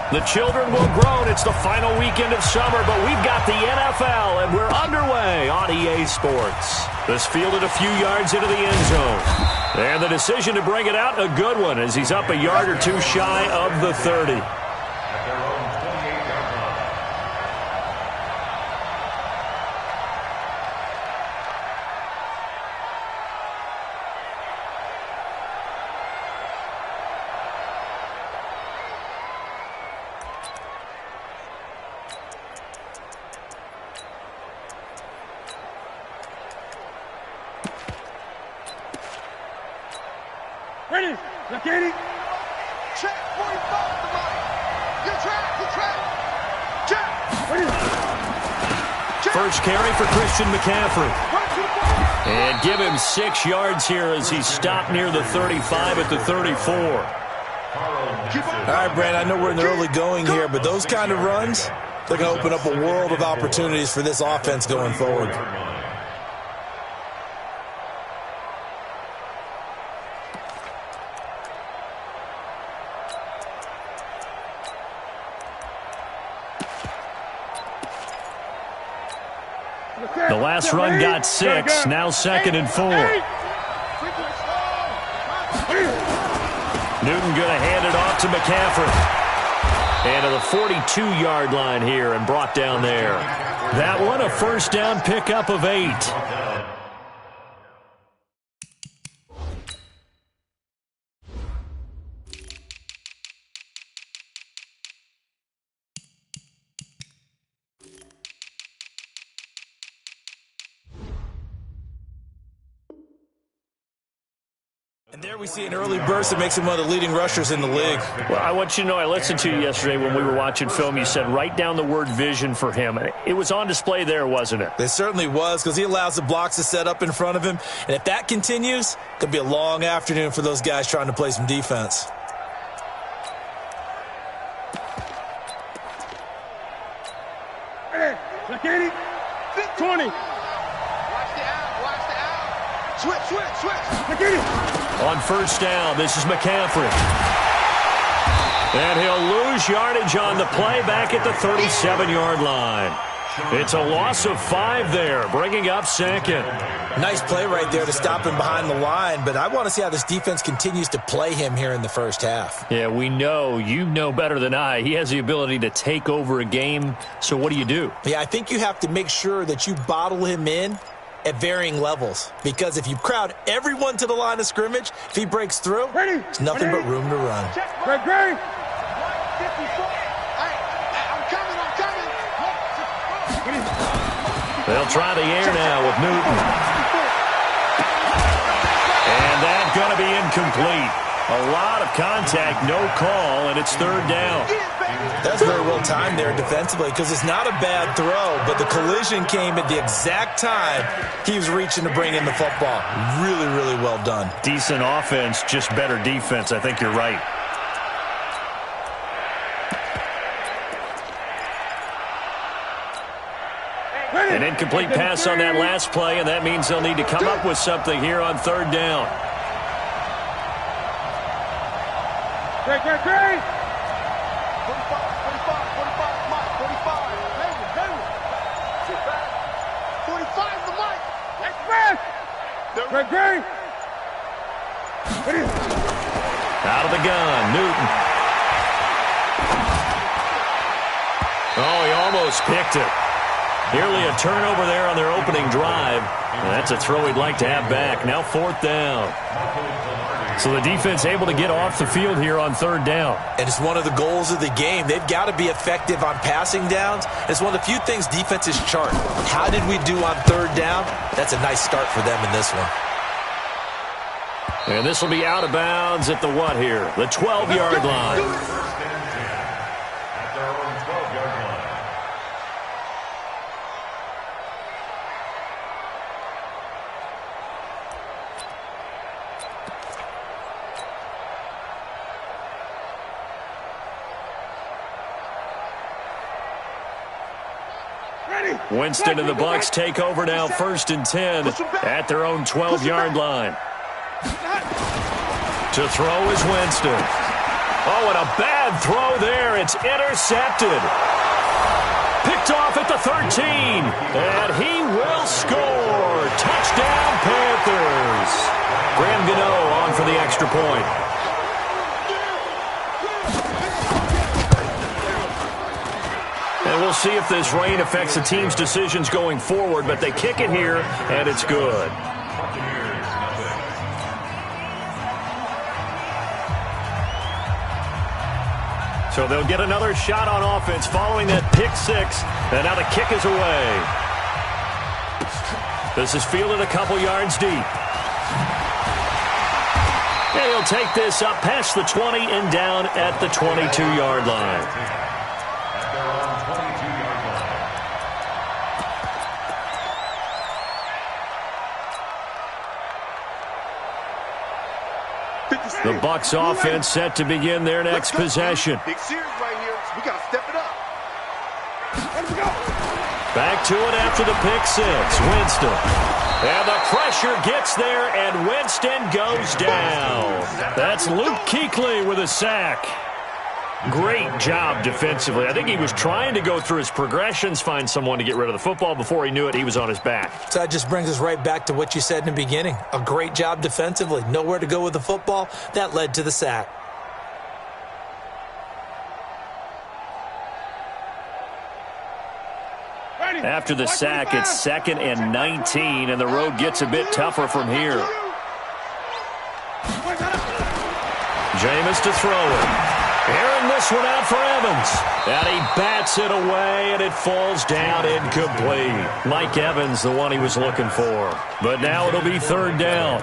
The children will groan. It's the final weekend of summer, but we've got the NFL, and we're underway on EA Sports. This fielded a few yards into the end zone. And the decision to bring it out, a good one, as he's up a yard or two shy of the 30. Ready, look at it. Check, 45 the line. Good track. Check. Ready. Check. First carry for Christian McCaffrey. And give him 6 yards here as he stopped near the 35 at the 34. All right, Brandon, I know we're in the early going here, but those kind of runs, they're going to open up a world of opportunities for this offense going forward. The last run got 6, now 2nd and 4. Newton going to hand it off to McCaffrey. And to the 42-yard line here and brought down there. That one a first down pickup of 8. And there we see an early burst that makes him one of the leading rushers in the league. Well, I want you to know, I listened to you yesterday when we were watching film. You said write down the word vision for him. It was on display there, wasn't it? It certainly was, because he allows the blocks to set up in front of him. And if that continues, it could be a long afternoon for those guys trying to play some defense. Ready, look at it. 20. Watch the out. Switch. Look at it. On first down, this is McCaffrey. And he'll lose yardage on the play back at the 37-yard line. It's a loss of 5 there, bringing up 2nd. Nice play right there to stop him behind the line, but I want to see how this defense continues to play him here in the first half. Yeah, we know. You know better than I. He has the ability to take over a game, so what do? Yeah, I think you have to make sure that you bottle him in at varying levels, because if you crowd everyone to the line of scrimmage, if he breaks through, it's nothing but room to run. Great. They'll try the air now with Newton. And that's going to be incomplete. A lot of contact, no call, and it's 3rd down. That's very well timed there defensively, because it's not a bad throw, but the collision came at the exact time he was reaching to bring in the football. Really, really well done. Decent offense, just better defense. I think you're right. An incomplete pass on that last play, and that means they'll need to come up with something here on 3rd down. Great. 45, Mike, 45. Sit back. 45 the Mike. Let's press. Great. Out of the gun, Newton. Oh, he almost picked it. Nearly a turnover there on their opening drive. And that's a throw he'd like to have back. Now 4th down. So the defense able to get off the field here on 3rd down. And it's one of the goals of the game. They've got to be effective on passing downs. It's one of the few things defenses chart. How did we do on 3rd down? That's a nice start for them in this one. And this will be out of bounds at the what here? The 12-yard line. Winston and the Bucs take over now, 1st and 10 at their own 12-yard line. To throw is Winston. Oh, and a bad Bad throw there. It's intercepted. Picked off at the 13. And he will score. Touchdown, Panthers. Graham Gano on for the extra point. And we'll see if this rain affects the team's decisions going forward, but they kick it here, and it's good. So they'll get another shot on offense following that pick six, and now the kick is away. This is fielded a couple yards deep. And he'll take this up past the 20 and down at the 22-yard line. The Bucs offense set to begin their next possession. Big series right here. We got to step it up. Back to it after the pick six. Winston. And the pressure gets there, and Winston goes down. That's Luke Kuechly with a sack. Great job defensively. I think he was trying to go through his progressions, find someone to get rid of the football. Before he knew it, he was on his back. So that just brings us right back to what you said in the beginning. A great job defensively. Nowhere to go with the football. That led to the sack. After the sack, it's 2nd and 19, and the road gets a bit tougher from here. Jameis to throw it. Airing this one out for Evans. And he bats it away, and it falls down incomplete. Mike Evans, the one he was looking for. But now it'll be 3rd down.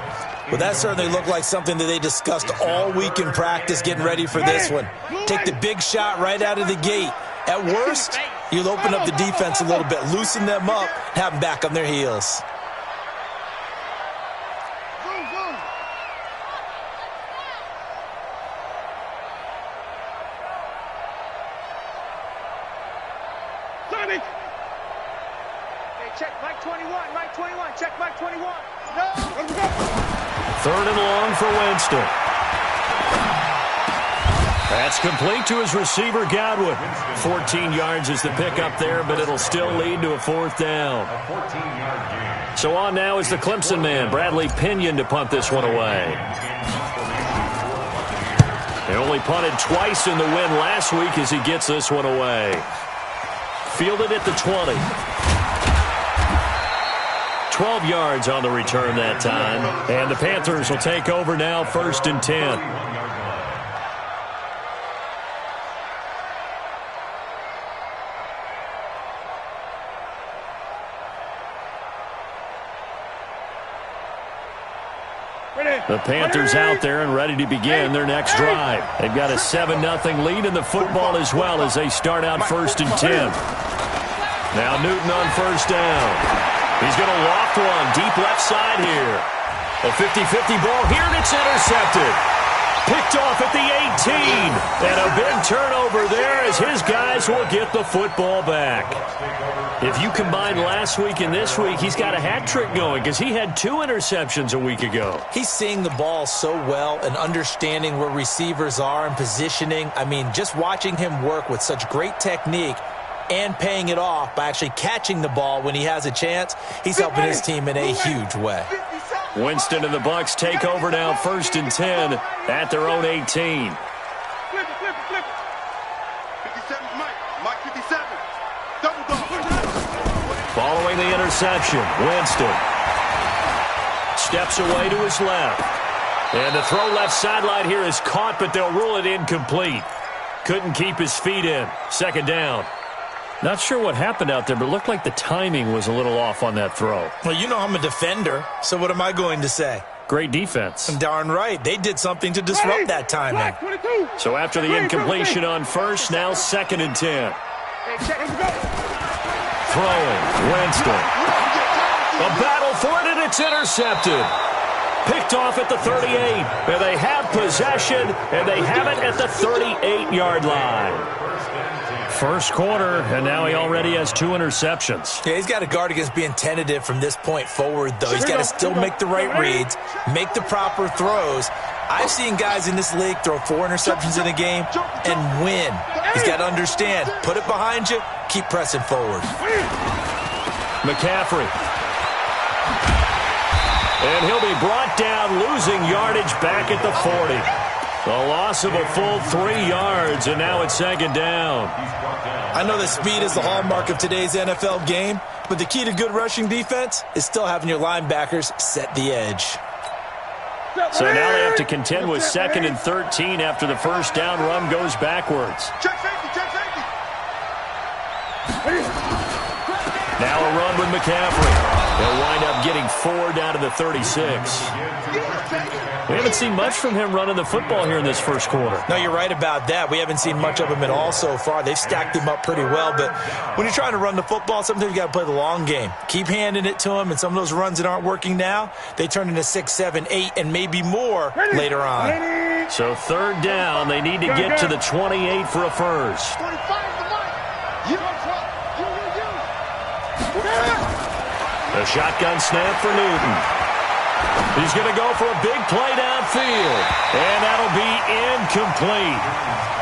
Well, that certainly looked like something that they discussed all week in practice getting ready for this one. Take the big shot right out of the gate. At worst, you'll open up the defense a little bit, loosen them up, have them back on their heels. Check Mike 21, Mike 21, check Mike 21. No! 3rd and long for Winston. That's complete to his receiver, Godwin. 14 yards is the pickup there, but it'll still lead to a 4th down. So on now is the Clemson man, Bradley Pinion, to punt this one away. They only punted twice in the win last week as he gets this one away. Fielded at the 20. 12 yards on the return that time. And the Panthers will take over now, 1st and 10. The Panthers out there and ready to begin their next drive. They've got a 7-0 lead in the football as well as they start out 1st and 10. Now Newton on 1st down. He's going to loft one deep left side here. A 50-50 ball here, and it's intercepted. Picked off at the 18. And a big turnover there as his guys will get the football back. If you combine last week and this week, he's got a hat trick going because he had 2 interceptions a week ago. He's seeing the ball so well and understanding where receivers are and positioning. I mean, just watching him work with such great technique and paying it off by actually catching the ball when he has a chance, he's helping his team in a huge way. Winston and the Bucs take over now, 1st and 10 at their own 18. Flip it. 57, Mike 57. Double dog. Following the interception, Winston steps away to his left. And the throw left sideline here is caught, but they'll rule it incomplete. Couldn't keep his feet in. 2nd down. Not sure what happened out there, but it looked like the timing was a little off on that throw. Well, you know I'm a defender, so what am I going to say? Great defense. Darn right. They did something to disrupt that timing. So after the incompletion on 1st, now 2nd and 10. Throwing, Winston. A battle for it, and it's intercepted. Picked off at the 38. And they have possession, and they have it at the 38-yard line. First quarter, and now he already has 2 interceptions. Yeah, he's got to guard against being tentative from this point forward, though. He's got to still make the right reads, make the proper throws, I've seen guys in this league throw 4 interceptions in a game and win. He's got to understand, put it behind you, keep pressing forward. McCaffrey. And he'll be brought down, losing yardage back at the 40. The loss of a full 3 yards, and now it's second down. I know that speed is the hallmark of today's NFL game, but the key to good rushing defense is still having your linebackers set the edge. So now they have to contend with 2nd and 13 after the first down run goes backwards. Check safety, check safety. Now a run with McCaffrey. They'll wind up getting 4 down to the 36. We haven't seen much from him running the football here in this first quarter. No, you're right about that. We haven't seen much of him at all so far. They've stacked him up pretty well, but when you're trying to run the football, sometimes you got to play the long game. Keep handing it to him, and some of those runs that aren't working now, they turn into 6, 7, 8, and maybe more later on. So 3rd down, they need to get to the 28 for a first. 25 the mark. You. The shotgun snap for Newton. He's going to go for a big play downfield, and that'll be incomplete.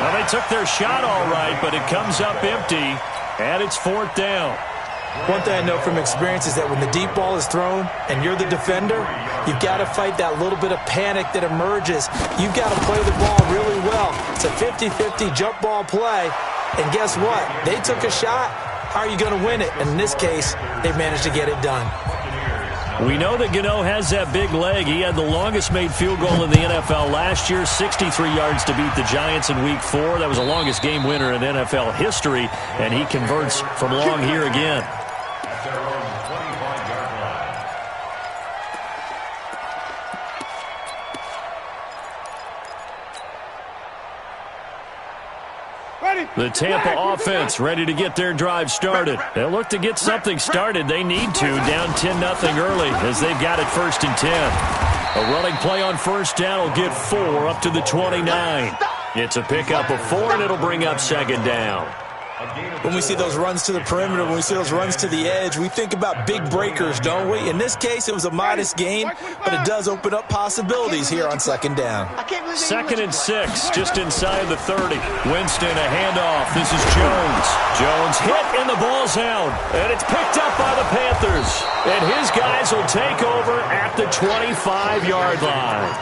Well, they took their shot all right, but it comes up empty, and it's 4th down. One thing I know from experience is that when the deep ball is thrown and you're the defender, you've got to fight that little bit of panic that emerges. You've got to play the ball really well. It's a 50-50 jump ball play, and guess what? They took a shot. How are you going to win it? And in this case, they've managed to get it done. We know that Gano has that big leg. He had the longest made field goal in the NFL last year, 63 yards to beat the Giants in Week 4. That was the longest game winner in NFL history, and he converts from long here again. The Tampa offense ready to get their drive started. They'll look to get something started. They need to, down 10-0 early as they've got it 1st and 10. A running play on 1st down will get 4 up to the 29. It's a pickup of 4, and it'll bring up 2nd down. When we see those runs to the perimeter, when we see those runs to the edge, we think about big breakers, don't we? In this case, it was a modest gain, but it does open up possibilities here on 2nd down. 2nd and 6, just inside the 30. Winston, a handoff. This is Jones. Jones hit, and the ball's out. And it's picked up by the Panthers. And his guys will take over at the 25-yard line.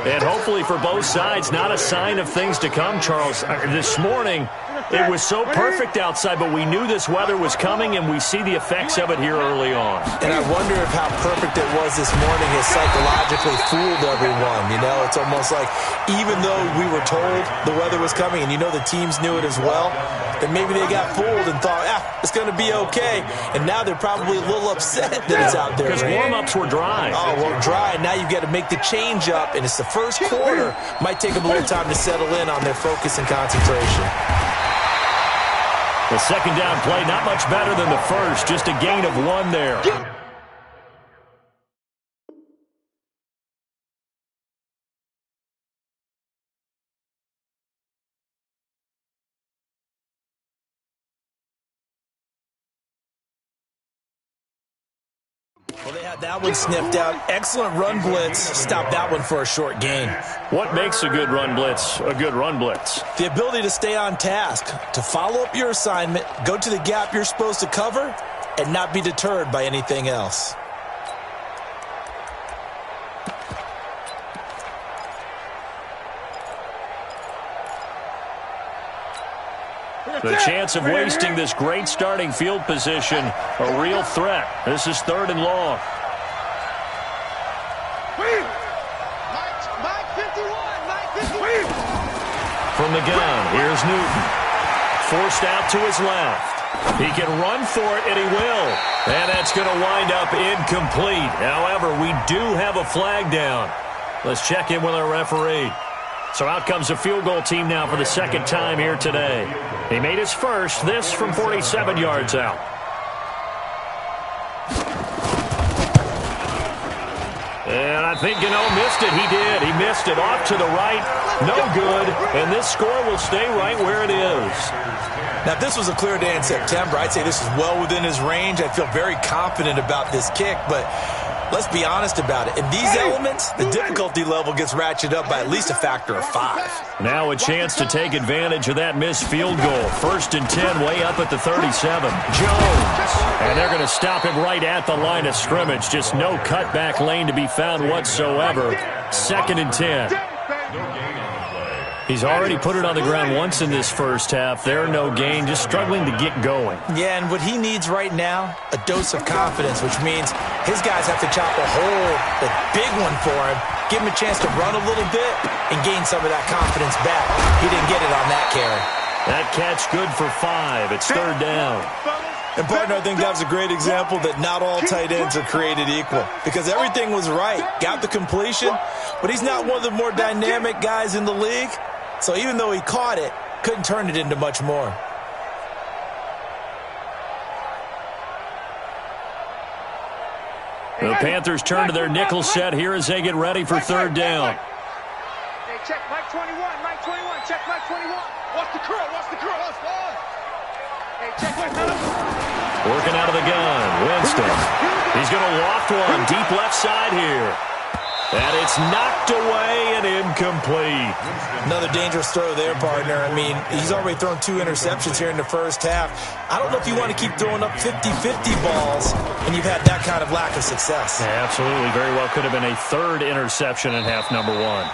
And hopefully for both sides, not a sign of things to come, Charles. This morning, it was so perfect outside, but we knew this weather was coming, and we see the effects of it here early on. And I wonder if how perfect it was this morning has psychologically fooled everyone. You know, it's almost like even though we were told the weather was coming, and you know the teams knew it as well, that maybe they got fooled and thought, it's going to be okay. And now they're probably a little upset that it's out there. Because warm-ups were dry. Oh, well, dry. Now you've got to make the change up, and it's the first quarter. Might take them a little time to settle in on their focus and concentration. The 2nd down play, not much better than the first, just a gain of 1 there. Well, they had that one sniffed out. Excellent run blitz. Stopped that one for a short gain. What makes a good run blitz a good run blitz? The ability to stay on task, to follow up your assignment, go to the gap you're supposed to cover, and not be deterred by anything else. The chance of wasting this great starting field position, a real threat. This is 3rd and long. From the gun, here's Newton. Forced out to his left. He can run for it, and he will. And that's going to wind up incomplete. However, we do have a flag down. Let's check in with our referee. So out comes the field goal team now for the 2nd time here today. He made his first, this from 47 yards out. And I think Gano missed it. He did. He missed it off to the right. No good. And this score will stay right where it is. Now, if this was a clear day in September, I'd say this is well within his range. I feel very confident about this kick, but let's be honest about it. In these elements, the difficulty level gets ratcheted up by at least a factor of 5. Now a chance to take advantage of that missed field goal. 1st and 10, way up at the 37. Jones. And they're going to stop him right at the line of scrimmage. Just no cutback lane to be found whatsoever. 2nd and 10. He's already put it on the ground once in this first half. There, no gain, just struggling to get going. Yeah, and what he needs right now, a dose of confidence, which means his guys have to chop a hole, a big one for him, give him a chance to run a little bit, and gain some of that confidence back. He didn't get it on that carry. That catch good for 5. It's 3rd down. And, partner, I think that was a great example that not all tight ends are created equal, because everything was right. Got the completion, but he's not one of the more dynamic guys in the league. So even though he caught it, couldn't turn it into much more. The Panthers turn to their nickel set here as they get ready for 3rd down. Hey, check Mike 21, Mike 21, check Mike 21. Watch the curl, watch the curl, that's fine. Hey, check Mike 21. Working out of the gun, Winston. He's going to loft one deep left side here. And it's knocked away and incomplete. Another dangerous throw there, partner. I mean, he's already thrown 2 interceptions here in the first half. I don't know if you want to keep throwing up 50-50 balls when you've had that kind of lack of success. Yeah, absolutely. Very well could have been a 3rd interception in half number 1.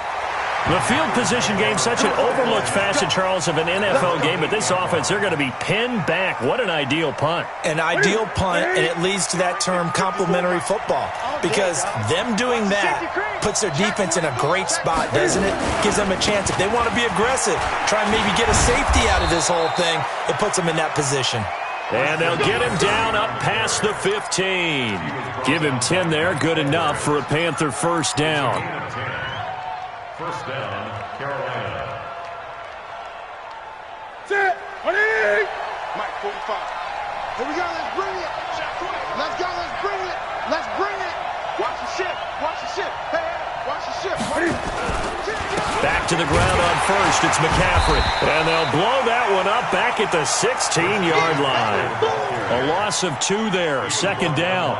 The field position game, such an overlooked facet, Charles, of an NFL game, but this offense, they're going to be pinned back. What an ideal punt. An ideal punt, and it leads to that term complementary football, because them doing that puts their defense in a great spot, doesn't it? Gives them a chance. If they want to be aggressive, try and maybe get a safety out of this whole thing, it puts them in that position. And they'll get him down up past the 15. Give him 10 there, good enough for a Panther 1st down. 1st down, Carolina. Set. Ready. Mike 45. Here we go, let's bring it. Let's go, let's bring it. Let's bring it. Watch the ship, watch the ship. Hey, watch the ship. Back to the ground on 1st, it's McCaffrey. And they'll blow that one up back at the 16-yard line. A loss of 2 there, 2nd down.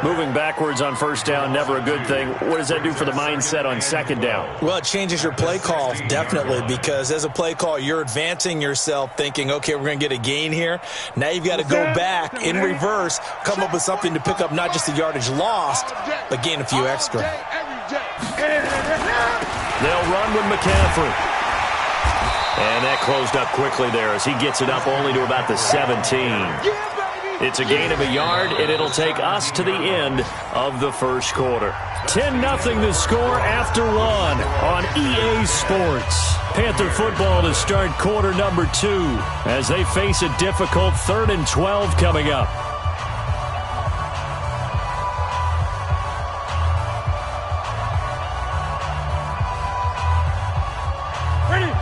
Moving backwards on 1st down, never a good thing. What does that do for the mindset on 2nd down? Well, it changes your play call, definitely, because as a play call, you're advancing yourself thinking, okay, we're going to get a gain here. Now you've got to go back in reverse, come up with something to pick up not just the yardage lost, but gain a few extra. They'll run with McCaffrey. And that closed up quickly there as he gets it up only to about the 17. It's a gain of a yard, and it'll take us to the end of the 1st quarter. 10-0 the score after 1 on EA Sports. Panther football to start quarter number 2 as they face a difficult 3rd and 12 coming up.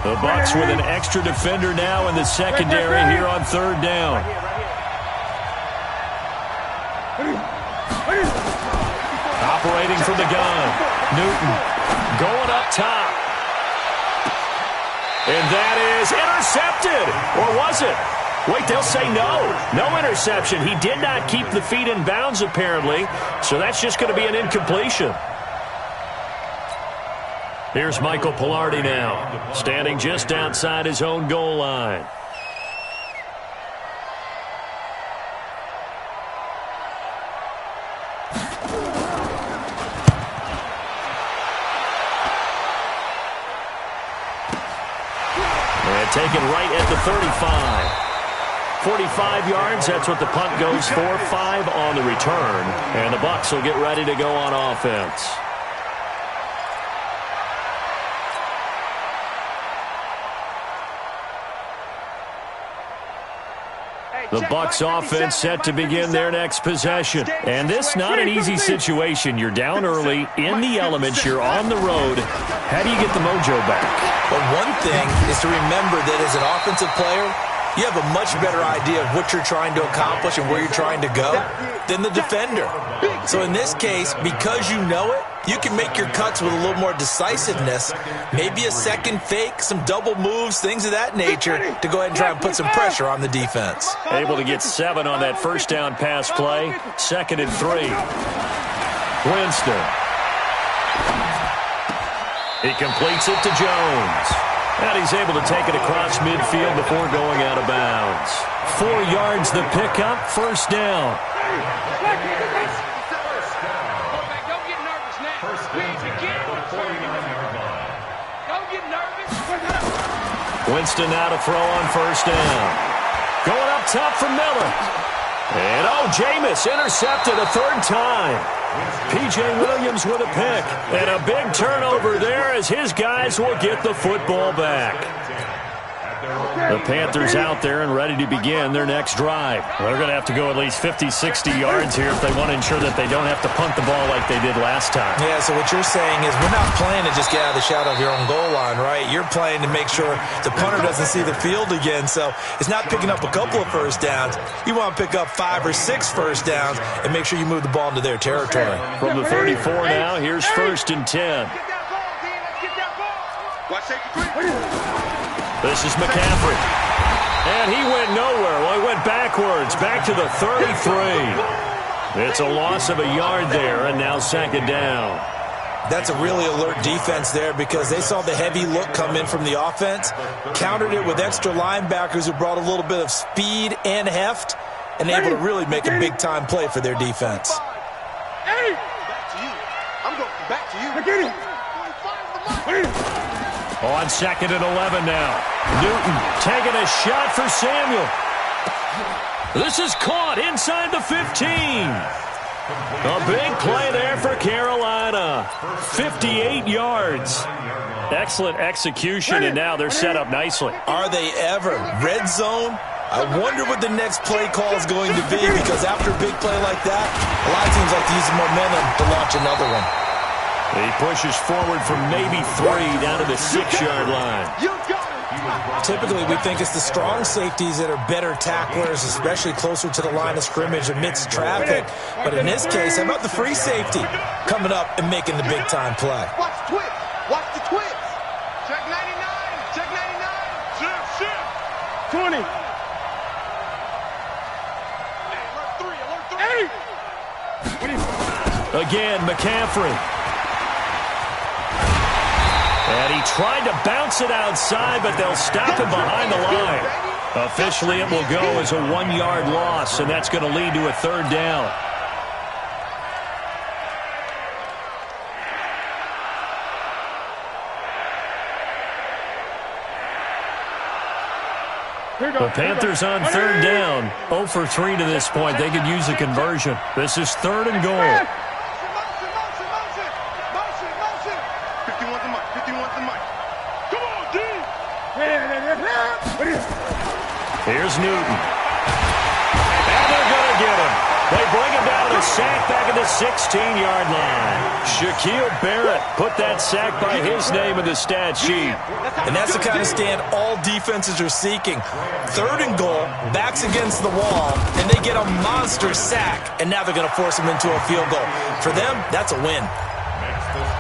The Bucs with an extra defender now in the secondary here on 3rd down. Operating from the gun. Newton going up top. And that is intercepted. Or was it? Wait, they'll say no. No interception. He did not keep the feet in bounds, apparently. So that's just going to be an incompletion. Here's Michael Pilardi now, standing just outside his own goal line. And taken right at the 35. 45 yards, that's what the punt goes for. 5 on the return. And the Bucs will get ready to go on offense. The Bucs offense set to begin their next possession. And this not an easy situation. You're down early, in the elements, you're on the road. How do you get the mojo back? But one thing is to remember that as an offensive player, you have a much better idea of what you're trying to accomplish and where you're trying to go than the defender. So in this case, because you know it, you can make your cuts with a little more decisiveness, maybe a second fake, some double moves, things of that nature, to go ahead and try and put some pressure on the defense. Able to get 7 on that first down pass play. 2nd and 3. Winston. He completes it to Jones. And he's able to take it across midfield before going out of bounds. 4 yards the pickup, first down. Winston now to throw on first down. Going up top for Miller. And Jameis intercepted a 3rd time. P.J. Williams with a pick. And a big turnover there as his guys will get the football back. The Panthers out there and ready to begin their next drive. Well, they're going to have to go at least 50, 60 yards here if they want to ensure that they don't have to punt the ball like they did last time. Yeah, so what you're saying is we're not playing to just get out of the shadow of your own goal line, right? You're playing to make sure the punter doesn't see the field again. So it's not picking up a couple of first downs. You want to pick up 5 or 6 first downs and make sure you move the ball into their territory. From the 34 now, here's 1st and 10. This is McCaffrey. And he went nowhere. Well, he went backwards, back to the 33. It's a loss of a yard there, and now 2nd down. That's a really alert defense there because they saw the heavy look come in from the offense, countered it with extra linebackers who brought a little bit of speed and heft, and able to really make a big-time play for their defense. Hey! Back to you. I'm going back to you. On 2nd and 11 now. Newton taking a shot for Samuel. This is caught inside the 15. A big play there for Carolina. 58 yards. Excellent execution, and now they're set up nicely. Are they ever? Red zone? I wonder what the next play call is going to be because after a big play like that, a lot of teams like to use the momentum to launch another one. He pushes forward from maybe 3 down to the 6-yard line. Typically, we think it's the strong safeties that are better tacklers, especially closer to the line of scrimmage amidst traffic. But in this case, how about the free safety coming up and making the big-time play? Watch the twist. Watch the twist. Check 99. Check 99. Shift, shift. 20. Hey, alert 3. Alert 3. Again, McCaffrey. And he tried to bounce it outside, but they'll stop him behind the line. Officially, it will go as a 1-yard loss, and that's going to lead to a 3rd down. The Panthers on 3rd down. 0 for 3 to this point. They could use a conversion. This is 3rd and goal. Here's Newton. And they're going to get him. They bring him down to a sack back at the 16-yard line. Shaquille Barrett put that sack by his name in the stat sheet. And that's the kind of stand all defenses are seeking. 3rd and goal, backs against the wall, and they get a monster sack. And now they're going to force him into a field goal. For them, that's a win.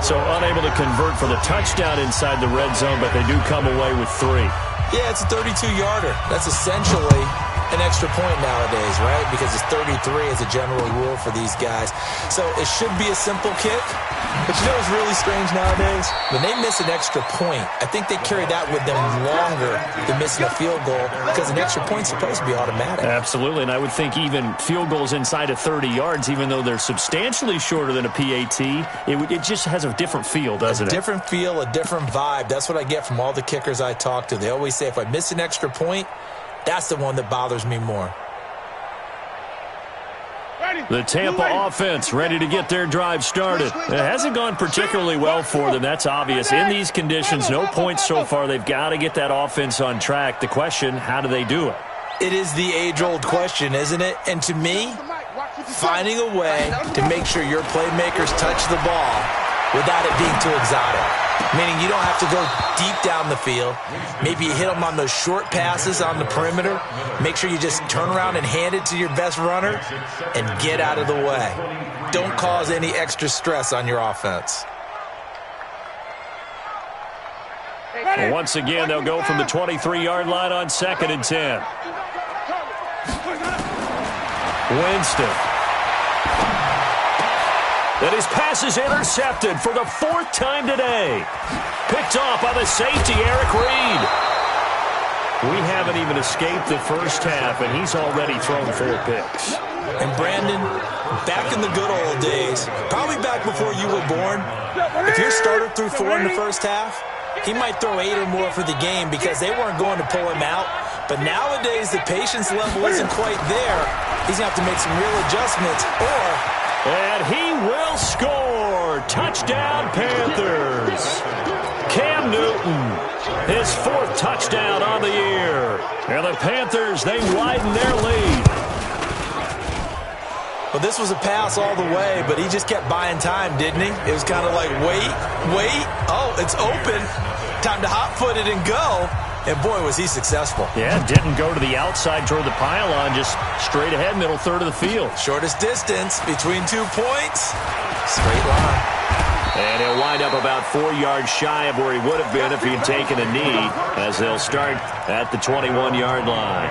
So unable to convert for the touchdown inside the red zone, but they do come away with 3. Yeah, it's a 32-yarder. That's essentially an extra point nowadays, right? Because it's 33 as a general rule for these guys. So it should be a simple kick. But you know what's really strange nowadays? When they miss an extra point, I think they carry that with them longer than missing a field goal because an extra point's supposed to be automatic. Absolutely, and I would think even field goals inside of 30 yards, even though they're substantially shorter than a PAT, it just has a different feel, doesn't it? A different feel, a different vibe. That's what I get from all the kickers I talk to. They always say if I miss an extra point, that's the one that bothers me more. The Tampa offense ready to get their drive started. It hasn't gone particularly well for them. That's obvious. In these conditions, no points so far. They've got to get that offense on track. The question, how do they do it? It is the age-old question, isn't it? And to me, finding a way to make sure your playmakers touch the ball without it being too exotic. Meaning you don't have to go deep down the field. Maybe you hit them on those short passes on the perimeter. Make sure you just turn around and hand it to your best runner and get out of the way. Don't cause any extra stress on your offense. Well, once again, they'll go from the 23-yard line on 2nd and 10. Winston. And his pass is intercepted for the 4th time today. Picked off by the safety, Eric Reed. We haven't even escaped the first half, and he's already thrown 4 picks. And Brandon, back in the good old days, probably back before you were born, if your starter threw 4 in the first half, he might throw 8 or more for the game because they weren't going to pull him out. But nowadays, the patience level isn't quite there. He's going to have to make some real adjustments, or... And he will score! Touchdown, Panthers! Cam Newton, his 4th touchdown on the year. And the Panthers, they widen their lead. Well, this was a pass all the way, but he just kept buying time, didn't he? It was kind of like, wait. Oh, it's open. Time to hot-foot it and go. And, boy, was he successful. Yeah, didn't go to the outside toward the pylon, just straight ahead, middle third of the field. Shortest distance between 2 points. Straight line. And he'll wind up about 4 yards shy of where he would have been if he'd taken a knee, as they'll start at the 21-yard line.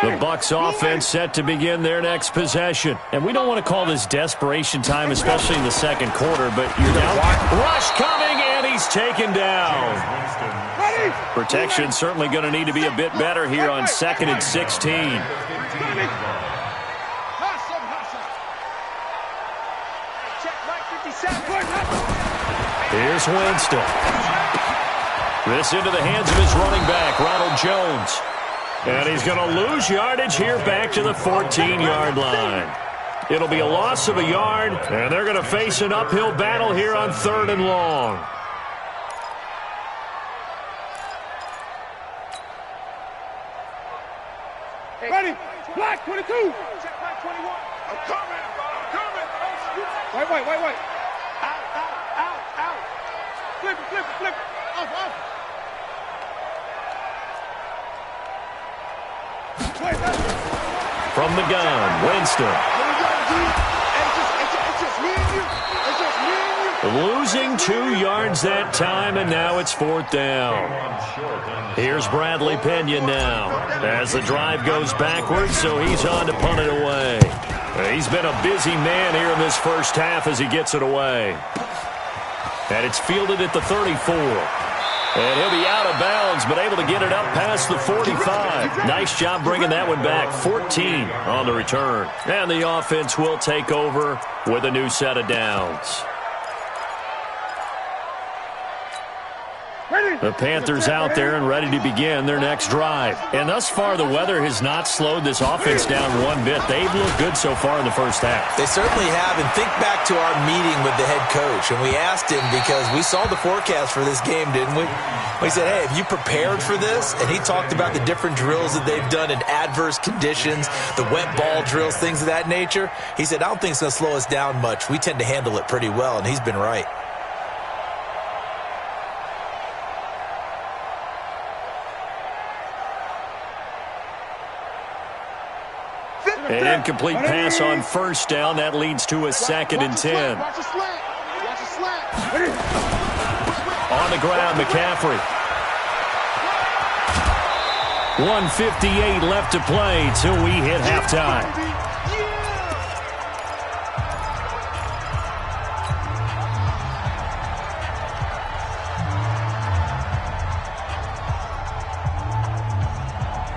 The Bucs offense set to begin their next possession. And we don't want to call this desperation time, especially in the second quarter, but you're down. Rush coming, and he's taken down. Protection certainly going to need to be a bit better here on 2nd and 16. Here's Winston. This into the hands of his running back, Ronald Jones. And he's going to lose yardage here back to the 14-yard line. It'll be a loss of a yard, and they're going to face an uphill battle here on 3rd and long. Ready. Black 22. Check black 21. I'm coming. Wait. Out. Flip it. Off. From the gun, Winston. Losing 2 yards that time, and now it's 4th down. Here's Bradley Pinion now as the drive goes backwards, so he's on to punt it away. He's been a busy man here in this first half as he gets it away. And it's fielded at the 34. And he'll be out of bounds, but able to get it up past the 45. Nice job bringing that one back. 14 on the return. And the offense will take over with a new set of downs. The Panthers out there and ready to begin their next drive. And thus far, the weather has not slowed this offense down one bit. They've looked good so far in the first half. They certainly have. And think back to our meeting with the head coach. And we asked him because we saw the forecast for this game, didn't we? We said, hey, have you prepared for this? And he talked about the different drills that they've done in adverse conditions, the wet ball drills, things of that nature. He said, I don't think it's going to slow us down much. We tend to handle it pretty well, and he's been right. An incomplete pass on 1st down. That leads to a 2nd and 10. On the ground, McCaffrey. 1:58 left to play till we hit halftime.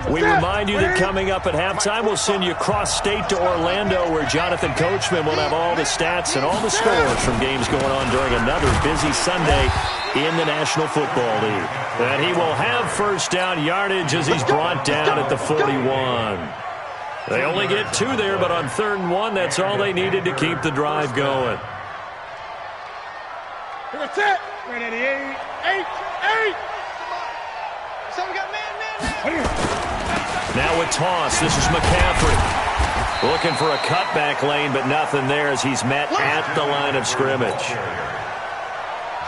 We remind you that coming up at halftime, we'll send you cross-state to Orlando, where Jonathan Coachman will have all the stats and all the scores from games going on during another busy Sunday in the National Football League. And he will have 1st down yardage as he's brought down at the 41. They only get 2 there, but on 3rd and 1, that's all they needed to keep the drive going. That's it. 8. So we got man. Now with toss, this is McCaffrey. Looking for a cutback lane, but nothing there as he's met at the line of scrimmage.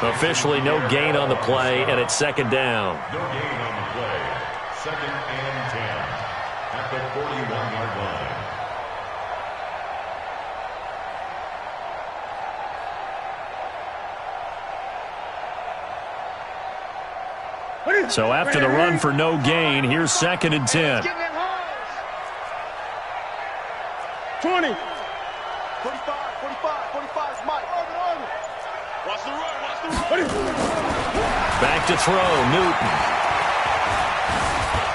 Officially no gain on the play, and it's 2nd down. No gain on the play. 2nd and 10 at the 41-yard line. So after the run for no gain, here's 2nd and 10. 20. 45 is Mike. Watch the run. Back to throw, Newton.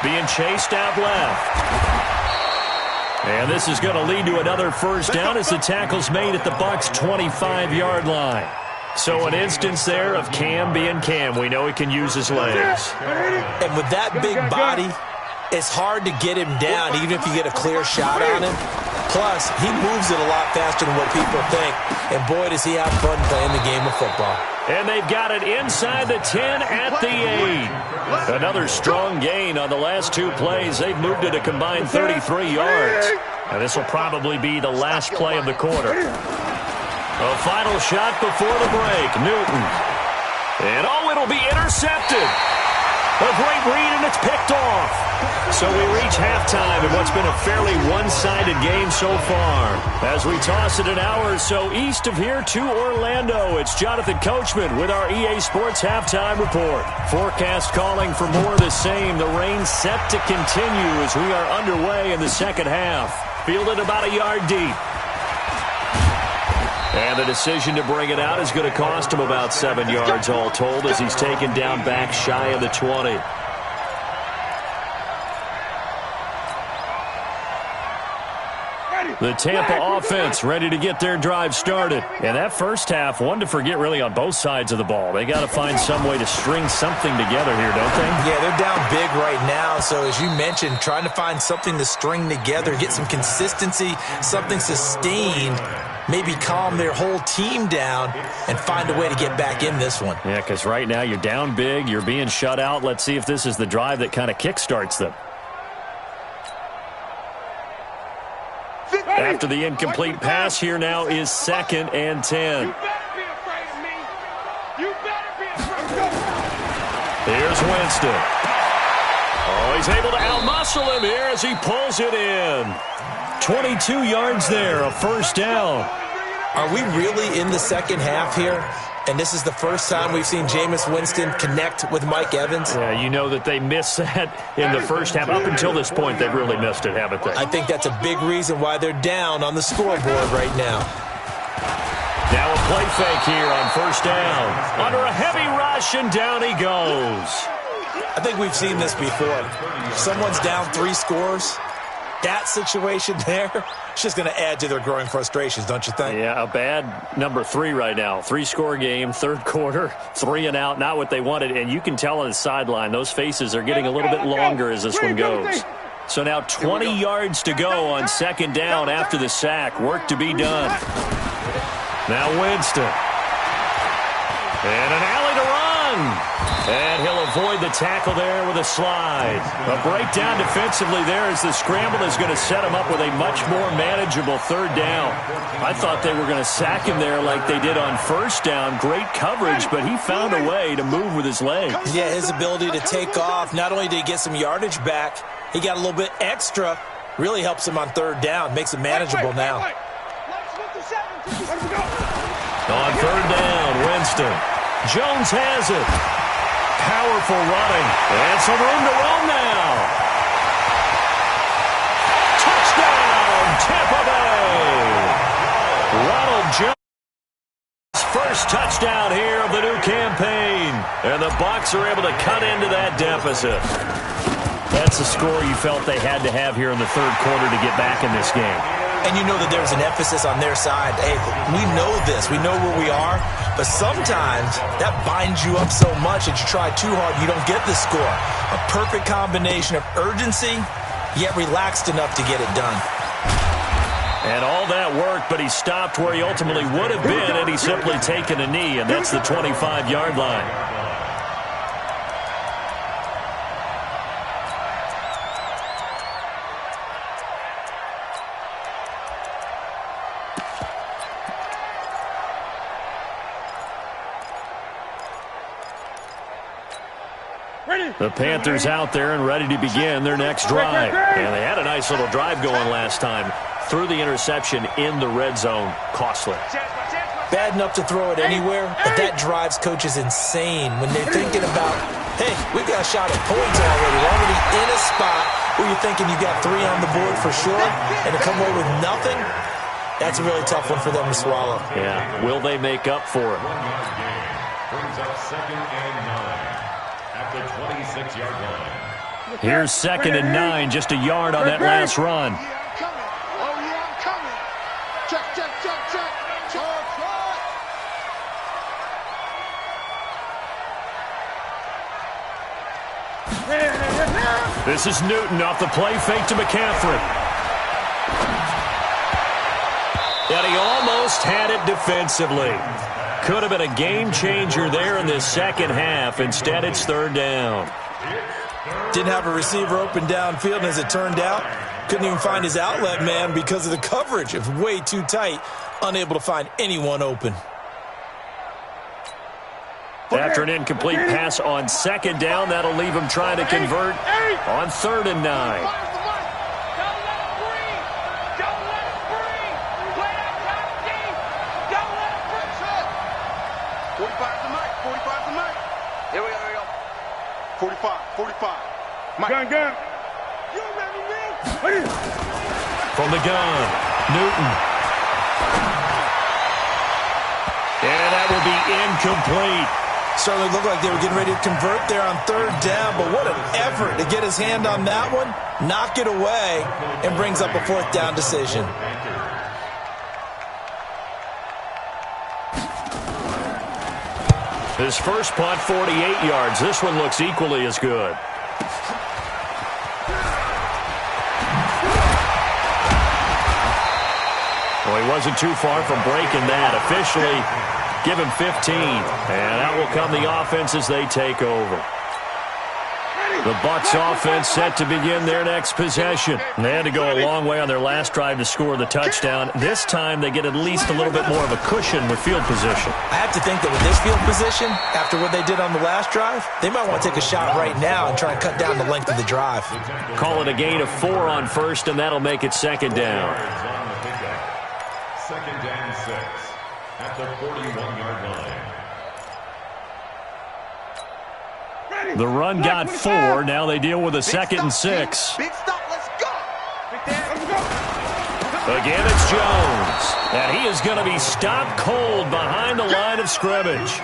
Being chased out left. And this is going to lead to another first down as the tackle's made at the Bucs' 25-yard line. So an instance there of Cam being Cam. We know he can use his legs. And with that big body, it's hard to get him down even if you get a clear shot on him. Plus, he moves it a lot faster than what people think. And boy, does he have fun playing the game of football. And they've got it inside the 10 at the 8. Another strong gain on the last 2 plays. They've moved it a combined 33 yards. And this will probably be the last play of the quarter. A final shot before the break. Newton. And it'll be intercepted. A great read, and it's picked off. So we reach halftime in what's been a fairly one-sided game so far. As we toss it an hour or so east of here to Orlando, it's Jonathan Coachman with our EA Sports Halftime Report. Forecast calling for more of the same. The rain set to continue as we are underway in the second half. Fielded about a yard deep. And the decision to bring it out is going to cost him about 7 yards all told as he's taken down back shy of the 20. The Tampa offense ready to get their drive started. And that first half, one to forget really on both sides of the ball. They got to find some way to string something together here, don't they? Yeah, they're down big right now. So as you mentioned, trying to find something to string together, get some consistency, something sustained, maybe calm their whole team down and find a way to get back in this one. Yeah, because right now you're down big, you're being shut out. Let's see if this is the drive that kind of kickstarts them. After the incomplete pass, here now is 2nd and 10. You better be afraid of me. You better be afraid of me. Here's Winston. Oh, he's able to outmuscle him here as he pulls it in. 22 yards there, a first down. Are we really in the second half here? And this is the first time we've seen Jameis Winston connect with Mike Evans? Yeah, you know that they missed that in the first half. Up until this point, they've really missed it, haven't they? I think that's a big reason why they're down on the scoreboard right now. Now a play fake here on first down. Under a heavy rush, and down he goes. I think we've seen this before. If someone's down 3 scores, that situation there, it's just going to add to their growing frustrations, don't you think? Yeah, a bad number 3 right now. 3-score game, third quarter, 3 and out, not what they wanted. And you can tell on the sideline, those faces are getting a little bit longer as this one goes. So now 20 yards to go on second down after the sack. Work to be done. Now Winston. And an alley to run. And he'll avoid the tackle there with a slide. A breakdown defensively there as the scramble is going to set him up with a much more manageable third down. I thought they were going to sack him there like they did on first down. Great coverage, but he found a way to move with his legs. Yeah, his ability to take off, not only did he get some yardage back, he got a little bit extra. Really helps him on third down, makes it manageable now. On third down, Winston. Jones has it. Powerful running. And some room to roam now. Touchdown, Tampa Bay. Ronald Jones. First touchdown here of the new campaign. And the Bucs are able to cut into that deficit. That's a score you felt they had to have here in the third quarter to get back in this game. And you know that there's an emphasis on their side. Hey, we know this. We know where we are. But sometimes that binds you up so much that you try too hard, you don't get the score. A perfect combination of urgency, yet relaxed enough to get it done. And all that worked, but he stopped where he ultimately would have been had he simply taken a knee, and that's the 25-yard line. The Panthers out there and ready to begin their next drive. And they had a nice little drive going last time. Threw the interception in the red zone. Costly. Bad enough to throw it anywhere, but that drives coaches insane when they're thinking about hey, we've got a shot at points already. We're already in a spot where you're thinking you got 3 on the board for sure, and to come away with nothing, that's a really tough one for them to swallow. Yeah, will they make up for it? 1-yard gain brings up 2nd and 9 at the 26-yard line. Here's 2nd and 9, just a yard on that last run. Yeah, I'm coming. Oh, yeah, I'm coming. Check, check, check, check. This is Newton off the play fake to McCaffrey. And he almost had it defensively. Could have been a game changer there in this second half. Instead, it's 3rd down. Didn't have a receiver open downfield, and as it turned out, couldn't even find his outlet man because of the coverage. It was way too tight, unable to find anyone open. After an incomplete pass on 2nd down, that'll leave him trying to convert on 3rd and 9. Here we go. 45. Gun. You ready, man? From the gun, Newton. And that will be incomplete. Certainly looked like they were getting ready to convert there on 3rd down, but what an effort to get his hand on that one, knock it away, and brings up a 4th down decision. His first punt, 48 yards. This one looks equally as good. Well, he wasn't too far from breaking that. Officially, give him 15. And out will come the offense as they take over. The Bucs offense set to begin their next possession. They had to go a long way on their last drive to score the touchdown. This time, they get at least a little bit more of a cushion with field position. I have to think that with this field position, after what they did on the last drive, they might want to take a shot right now and try and cut down the length of the drive. Call it a gain of 4 on 1st, and that'll make it 2nd down. 2nd and 6 at the 41-yard line. The run got 4. Now they deal with a 2nd and 6. Big stop, let's go. Again, it's Jones. And he is going to be stopped cold behind the line of scrimmage.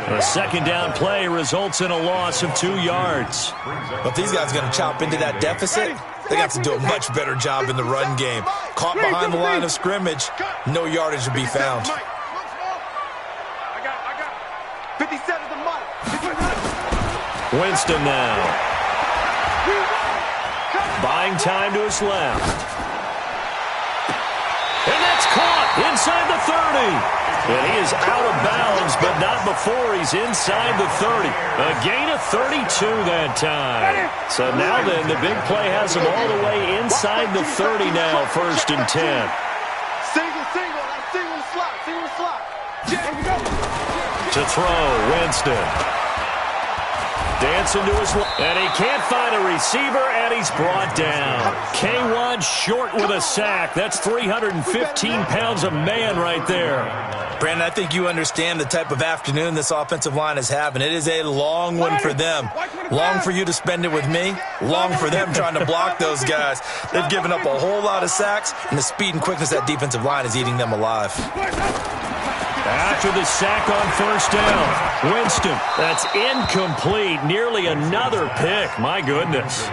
A 2nd down play results in a loss of 2 yards. But if these guys are going to chop into that deficit, they got to do a much better job in the run game. Caught behind the line of scrimmage, no yardage to be found. I got 57 to Mike. Winston now. Buying time to his left. And that's caught inside the 30. And he is out of bounds, but not before he's inside the 30. A gain of 32 that time. So now then, the big play has him all the way inside the 30 now, 1st and 10. Single, that's single slot. To throw, Winston. Dancing to his left. And he can't find a receiver, and he's brought down. K1 short with a sack. That's 315 pounds of man right there. Brandon, I think you understand the type of afternoon this offensive line is having. It is a long one for them. Long for you to spend it with me. Long for them trying to block those guys. They've given up a whole lot of sacks, and the speed and quickness of that defensive line is eating them alive. After the sack on 1st down, Winston, that's incomplete. Nearly another pick. My goodness.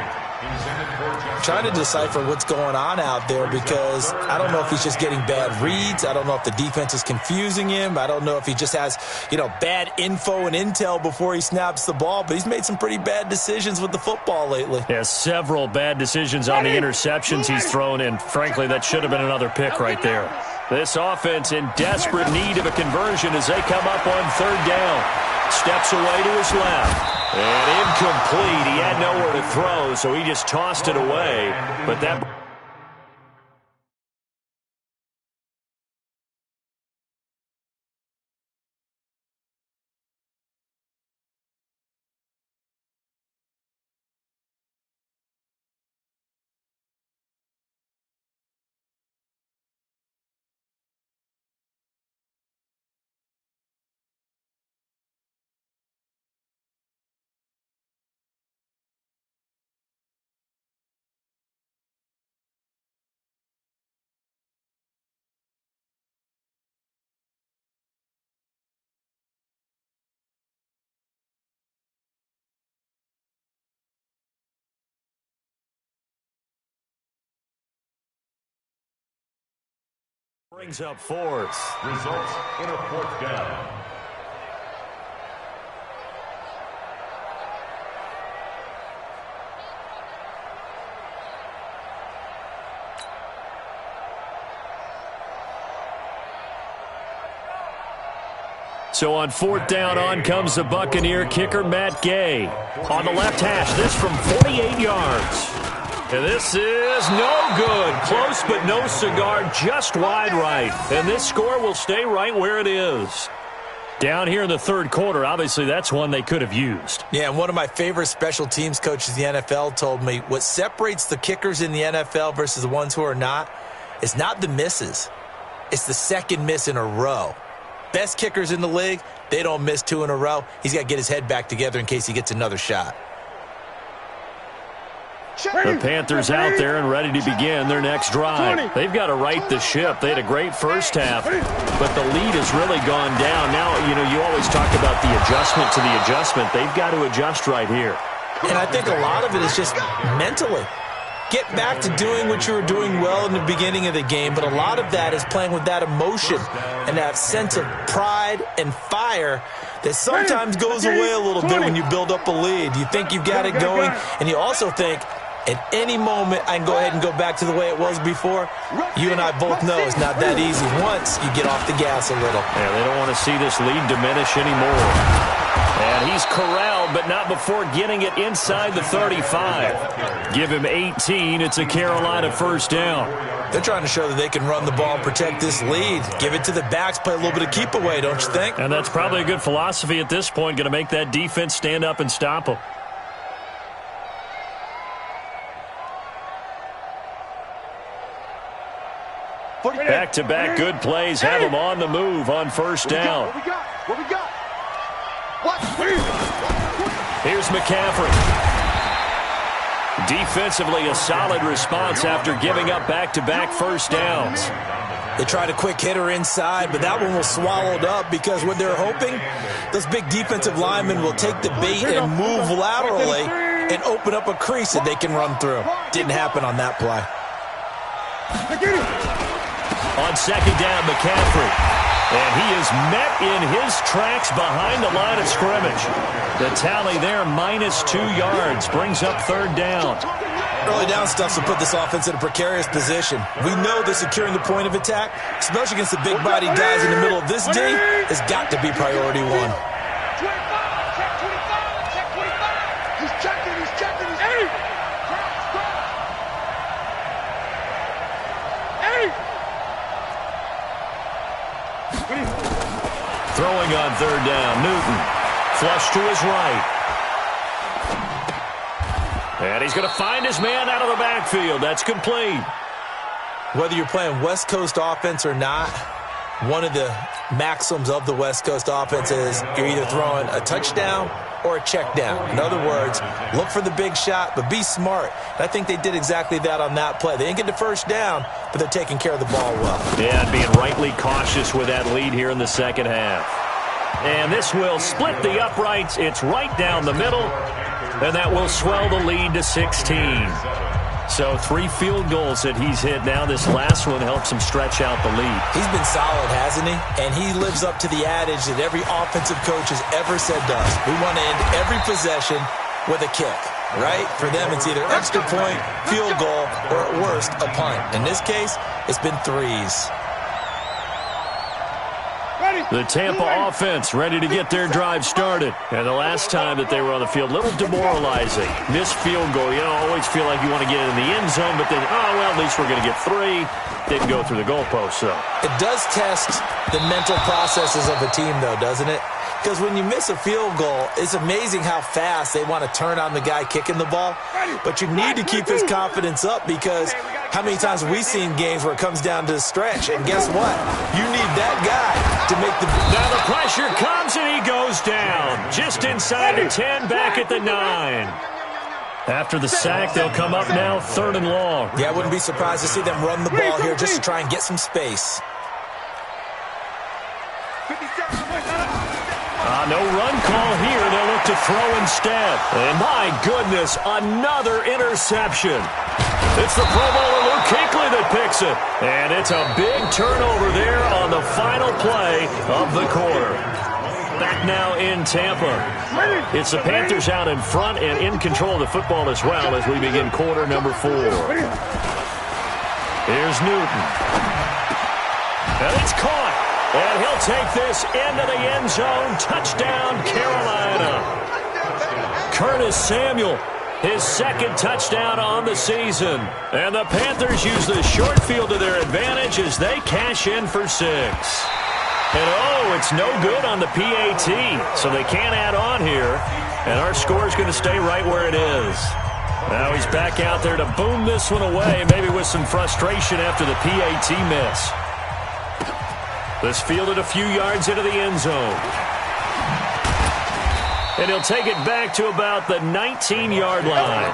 Trying to decipher what's going on out there because I don't know if he's just getting bad reads. I don't know if the defense is confusing him. I don't know if he just has, bad info and intel before he snaps the ball. But he's made some pretty bad decisions with the football lately. Yeah, several bad decisions on the interceptions he's thrown in. Frankly, that should have been another pick right there. This offense in desperate need of a conversion as they come up on 3rd down. Steps away to his left. And incomplete. He had nowhere to throw, so he just tossed it away. But that Brings up fourth. Results in a fourth down. So on fourth down, on comes the Buccaneer kicker, Matt Gay. On the left hash, this from 48 yards. And this is no good. Close but no cigar, just wide right. And this score will stay right where it is. Down here in the third quarter, obviously that's one they could have used. Yeah, and one of my favorite special teams coaches in the NFL told me what separates the kickers in the NFL versus the ones who are not is not the misses. It's the second miss in a row. Best kickers in the league, they don't miss two in a row. He's got to get his head back together in case he gets another shot. The Panthers out there and ready to begin their next drive. They've got to right the ship. They had a great first half, but the lead has really gone down. Now, you always talk about the adjustment to the adjustment. They've got to adjust right here. And I think a lot of it is just mentally. Get back to doing what you were doing well in the beginning of the game, but a lot of that is playing with that emotion and that sense of pride and fire that sometimes goes away a little bit when you build up a lead. You think you've got it going, and you also think, at any moment, I can go ahead and go back to the way it was before. You and I both know it's not that easy once you get off the gas a little. Yeah, they don't want to see this lead diminish anymore. And he's corralled, but not before getting it inside the 35. Give him 18. It's a Carolina first down. They're trying to show that they can run the ball and protect this lead. Give it to the backs, play a little bit of keep away, don't you think? And that's probably a good philosophy at this point, going to make that defense stand up and stop them. Back-to-back good plays have them on the move on first down. What we got? What? Here's McCaffrey. Defensively, a solid response after giving up back-to-back first downs. They tried a quick hitter inside, but that one was swallowed up because what they're hoping, those big defensive linemen will take the bait and move laterally and open up a crease that they can run through. Didn't happen on that play. On second down, McCaffrey. And he is met in his tracks behind the line of scrimmage. The tally there, -2 yards, brings up third down. Early down stuff to put this offense in a precarious position. We know that securing the point of attack, especially against the big-bodied guys in the middle of this D, has got to be priority one. He's checking. Hey! Throwing on third down, Newton. Flush to his right. And he's going to find his man out of the backfield. That's complete. Whether you're playing West Coast offense or not, one of the maxims of the West Coast offense is you're either throwing a touchdown or a check down. In other words, look for the big shot, but be smart. And I think they did exactly that on that play. They didn't get the first down, but they're taking care of the ball well. Yeah, and being rightly cautious with that lead here in the second half. And this will split the uprights. It's right down the middle, and that will swell the lead to 16. So 3 field goals that he's hit now. This last one helps him stretch out the lead. He's been solid, hasn't he? And he lives up to the adage that every offensive coach has ever said to us. We want to end every possession with a kick, right? For them, it's either extra point, field goal, or at worst, a punt. In this case, it's been 3s. The Tampa offense ready to get their drive started. And the last time that they were on the field, a little demoralizing. Missed field goal. Always feel like you want to get it in the end zone, but then, at least we're going to get 3. Didn't go through the goalpost, so. It does test the mental processes of a team, though, doesn't it? Because when you miss a field goal, it's amazing how fast they want to turn on the guy kicking the ball. But you need to keep his confidence up because how many times have we seen games where it comes down to the stretch? And guess what? You need that guy to make the... Now the pressure comes and he goes down. Just inside the 10, back at the 9. After the sack, they'll come up now 3rd and long. Yeah, I wouldn't be surprised to see them run the ball here just to try and get some space. No run call here. They'll look to throw instead. And my goodness, another interception. It's the Pro Bowler Luke Kuechly that picks it. And it's a big turnover there on the final play of the quarter. Back now in Tampa. It's the Panthers out in front and in control of the football as well as we begin quarter number 4. Here's Newton. And it's caught. And he'll take this into the end zone. Touchdown, Carolina. Curtis Samuel, his second touchdown on the season. And the Panthers use the short field to their advantage as they cash in for 6. And, oh, it's no good on the PAT, so they can't add on here. And our score is going to stay right where it is. Now he's back out there to boom this one away, maybe with some frustration after the PAT miss. This fielded a few yards into the end zone. And he'll take it back to about the 19-yard line.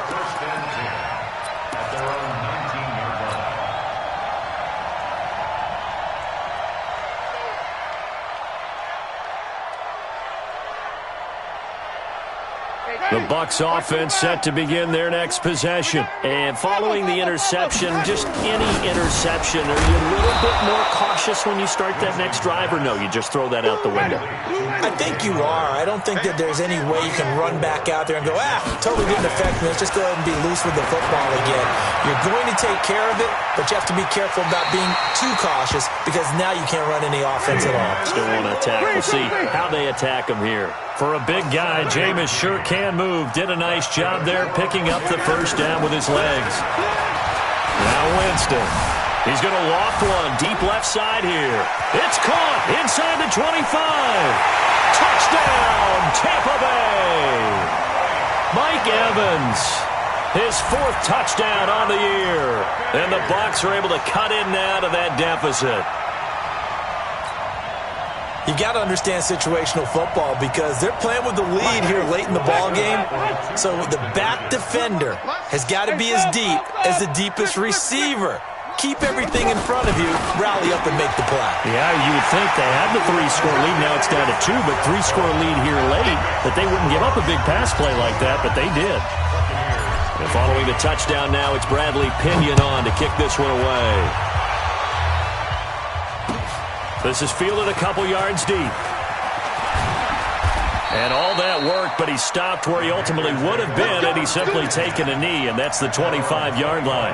The Bucs offense set to begin their next possession. And following the interception, just any interception, are you a little bit more cautious when you start that next drive, or no, you just throw that out the window? I think you are. I don't think that there's any way you can run back out there and go, totally didn't affect me. Let's just go ahead and be loose with the football again. You're going to take care of it, but you have to be careful about being too cautious because now you can't run any offense at all. Still want to attack. We'll see how they attack him here. For a big guy, Jameis sure can move. Did a nice job there picking up the first down with his legs. Now Winston. He's going to loft one deep left side here. It's caught inside the 25. Touchdown, Tampa Bay. Mike Evans, his 4th touchdown on the year. And the Bucs are able to cut in now to that deficit. You got to understand situational football because they're playing with the lead here late in the ball game. So the back defender has got to be as deep as the deepest receiver. Keep everything in front of you, rally up and make the play. Yeah, you would think they had the 3-score lead. Now it's down to 2, but 3-score lead here late, that they wouldn't give up a big pass play like that, but they did. And following the touchdown now, it's Bradley Pinion on to kick this one away. This is fielded a couple yards deep. And all that work, but he stopped where he ultimately would have been had he simply taken a knee, and that's the 25-yard line.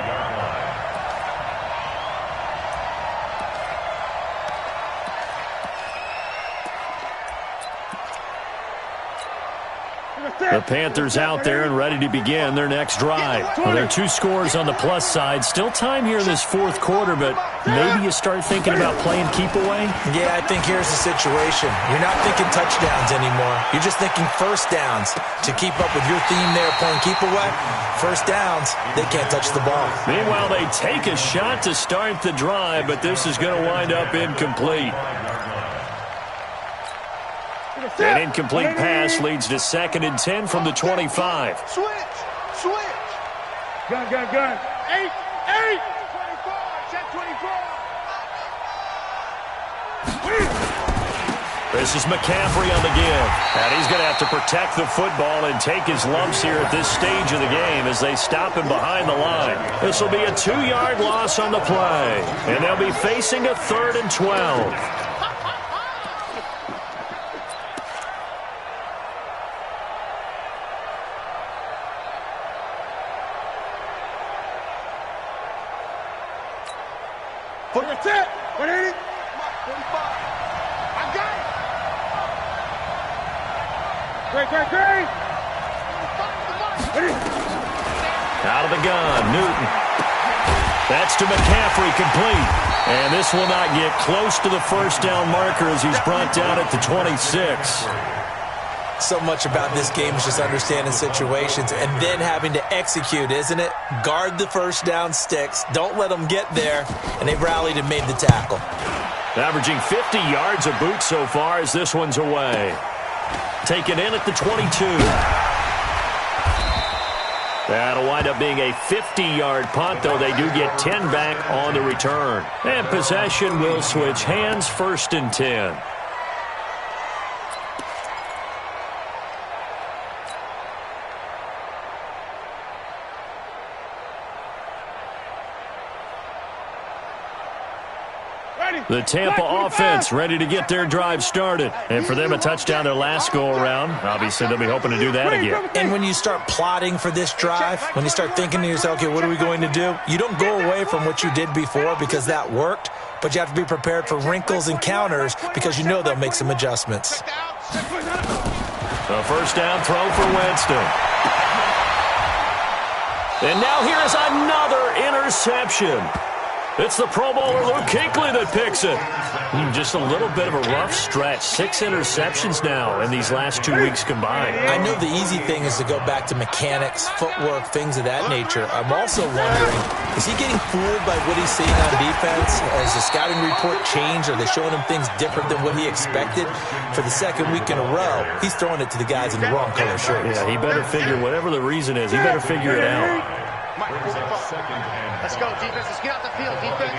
The Panthers out there and ready to begin their next drive. Well, there are 2 scores on the plus side. Still time here in this 4th quarter, but maybe you start thinking about playing keep away? Yeah, I think here's the situation. You're not thinking touchdowns anymore. You're just thinking first downs. To keep up with your theme there, playing keep away, first downs, they can't touch the ball. Meanwhile, they take a shot to start the drive, but this is going to wind up incomplete. An incomplete pass leads to 2nd and 10 from the 25. Switch. Gun. 8. 24. Check 24. This is McCaffrey on the give. And he's going to have to protect the football and take his lumps here at this stage of the game as they stop him behind the line. This will be a 2-yard loss on the play. And they'll be facing a 3rd and 12. That's it. 180. 45. I got it. Great. Out of the gun, Newton. That's to McCaffrey, complete. And this will not get close to the first down marker as he's brought down at the 26. So much about this game is just understanding situations and then having to execute, isn't it? Guard the first down sticks. Don't let them get there. And they rallied and made the tackle. Averaging 50 yards a boot so far as this one's away. Taken in at the 22. That'll wind up being a 50-yard punt, though they do get 10 back on the return. And possession will switch hands, 1st and 10. The Tampa offense ready to get their drive started. And for them, a touchdown their last go-around. Obviously, they'll be hoping to do that again. And when you start plotting for this drive, when you start thinking to yourself, okay, what are we going to do? You don't go away from what you did before because that worked, but you have to be prepared for wrinkles and counters because you know they'll make some adjustments. The first down throw for Winston. And now here is another interception. It's the Pro Bowler Luke Kuechly that picks it. Just a little bit of a rough stretch. 6 interceptions now in these last 2 weeks combined. I know the easy thing is to go back to mechanics, footwork, things of that nature. I'm also wondering, is he getting fooled by what he's seeing on defense? Has the scouting report changed? Are they showing him things different than what he expected? For the second week in a row, he's throwing it to the guys in the wrong color shirts. Yeah, he better figure, whatever the reason is, he better figure it out. Let's go, defense. Let's get out the field, defense.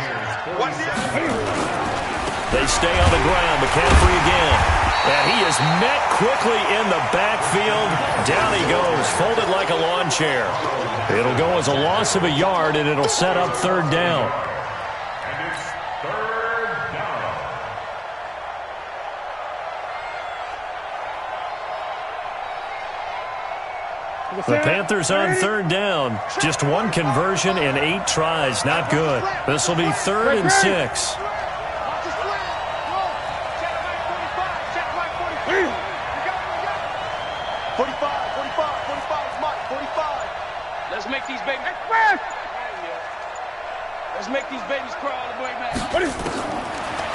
They stay on the ground. McCaffrey again. And he is met quickly in the backfield. Down he goes, folded like a lawn chair. It'll go as a loss of a yard, and it'll set up third down. And it's third down. The Panthers on third down. Just one conversion in 8 tries. Not good. This will be 3rd and 6. Let's make these babies cry all the way, man.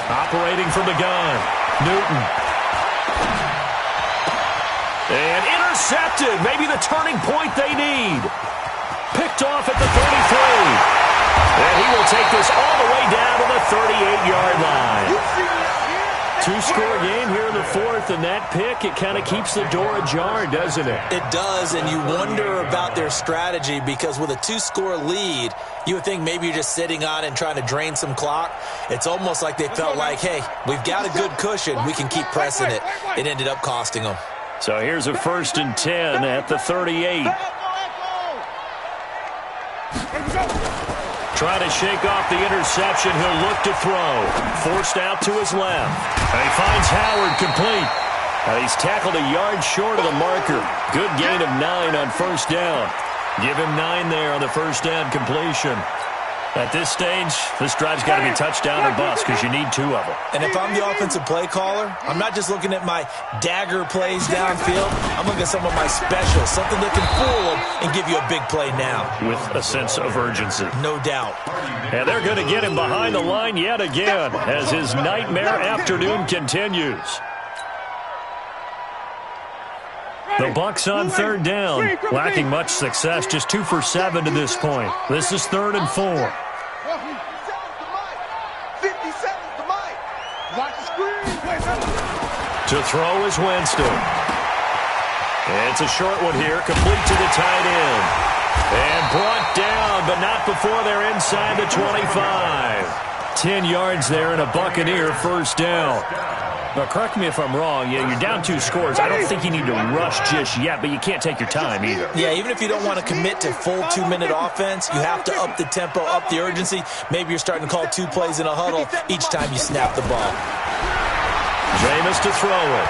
Operating from the gun. Newton. And intercepted. Maybe the turning point they need. Picked off at the 33. And he will take this all the way down to the 38-yard line. 2-score game here in the 4th, and that pick, it kind of keeps the door ajar, doesn't it? It does, and you wonder about their strategy because with a 2-score lead, you would think maybe you're just sitting on it and trying to drain some clock. It's almost like they felt like, hey, we've got a good cushion. We can keep pressing it. It ended up costing them. So here's a 1st and 10 at the 38. Trying to shake off the interception. He'll look to throw. Forced out to his left. And he finds Howard complete. And he's tackled a yard short of the marker. Good gain of 9 on first down. Give him 9 there on the first down completion. At this stage, this drive's got to be touchdown or bust because you need 2 of them. And if I'm the offensive play caller, I'm not just looking at my dagger plays downfield. I'm looking at some of my specials, something that can fool them and give you a big play now. With a sense of urgency. No doubt. And they're going to get him behind the line yet again as his nightmare afternoon continues. The Bucs on third down, lacking much success, just 2 for 7 to this point. This is 3rd and 4. To throw is Winston. It's a short one here, complete to the tight end. And brought down, but not before they're inside the 25. 10 yards there and a Buccaneer first down. Now, correct me if I'm wrong. Yeah, you're down 2 scores. I don't think you need to rush just yet, but you can't take your time either. Yeah, even if you don't want to commit to full 2-minute offense, you have to up the tempo, up the urgency. Maybe you're starting to call 2 plays in a huddle each time you snap the ball. Jameis to throw it.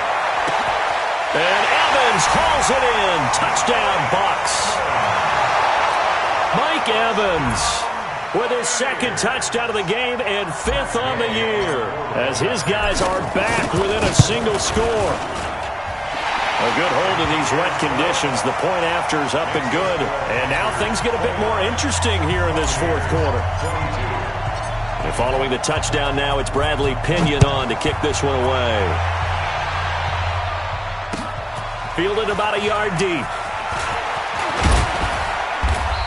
And Evans hauls it in. Touchdown, Bucs. Mike Evans with his 2nd touchdown of the game and 5th on the year as his guys are back within a single score. A good hold in these wet conditions. The point after is up and good. And now things get a bit more interesting here in this 4th quarter. And following the touchdown now, it's Bradley Pinion on to kick this one away. Fielded about a yard deep.